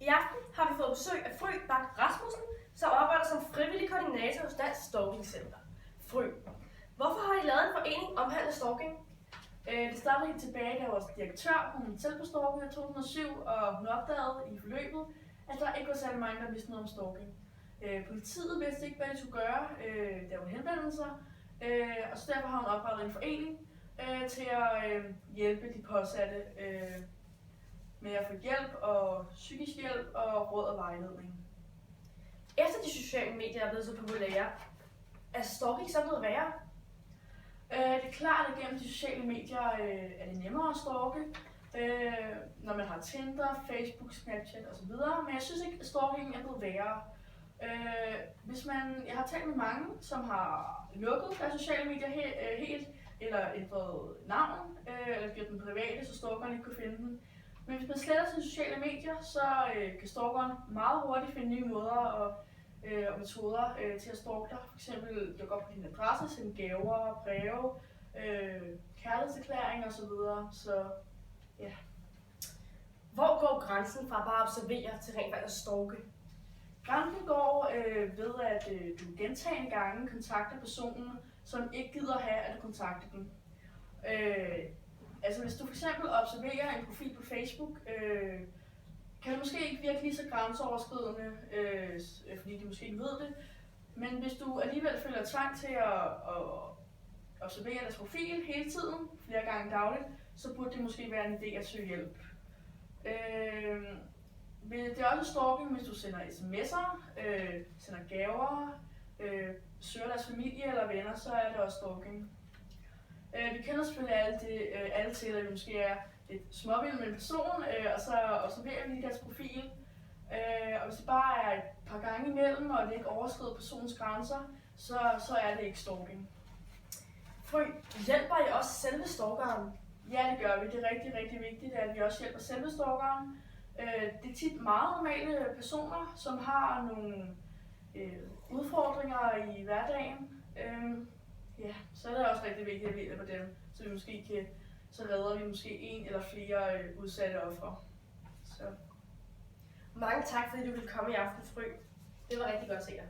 I aften har vi fået besøg af Fry Bak Rasmussen, som arbejder som frivillig koordinator hos Dansk Stalking Center. Fry, hvorfor har I lavet en forening omhandlende stalking? Det startede helt tilbage, da vores direktør hun selv blev stalket i 2007, og hun opdagede i forløbet, at der ikke var særlig mange, der vidste noget om stalking. Politiet vidste ikke, hvad de skulle gøre, da hun henvendte sig, og så derfor har hun oprettet en forening til at hjælpe de påsatte med at få hjælp og psykisk hjælp og råd og vejledning. Efter de sociale medier er blevet så populære, er stalking så blevet værre? Det er klart, at gennem de sociale medier er det nemmere at stalke, når man har Tinder, Facebook, Snapchat osv. Men jeg synes ikke, at stalking er blevet værre. Jeg har talt med mange, som har lukket deres sociale medier helt, eller ændret navn, eller gjort dem private, så stalkeren ikke kunne finde dem. Men hvis man sletter sine sociale medier, så kan stalkeren meget hurtigt finde nye måder og metoder til at stalke dig. For eksempel dukke op på din adresse, sende gaver, breve, kærlighedserklæringer osv. Så ja. Hvor går grænsen fra bare at observere til rent faktisk at stalke? Grænsen går ved, at du gentagne gange kontakter personen, som ikke gider have, at du kontakter dem. Altså hvis du for eksempel observerer en profil på Facebook, kan det måske ikke virke lige så grænseoverskridende, fordi de måske ikke ved det. Men hvis du alligevel føler tvang til at observere deres profil hele tiden, flere gange dagligt, så burde det måske være en idé at søge hjælp. Det er også stalking, hvis du sender sms'er, sender gaver, søger deres familie eller venner, så er det også stalking. Vi kender selvfølgelig alle til, at vi måske er lidt småvilde med en person, og så observerer vi deres profil. Og hvis det bare er et par gange imellem, og det ikke overskrider personens grænser, så er det ikke stalking. Fry, hjælper I også selve stalkeren? Ja, det gør vi. Det er rigtig, rigtig vigtigt, at vi også hjælper selve stalkeren. Det er tit meget normale personer, som har nogle udfordringer i hverdagen. Ja, så er det også rigtig vigtigt, at vi hjælper dem, så redder vi måske en eller flere udsatte ofre. Så. Mange tak, fordi du ville komme i aften, Fry. Det var rigtig godt at se dig.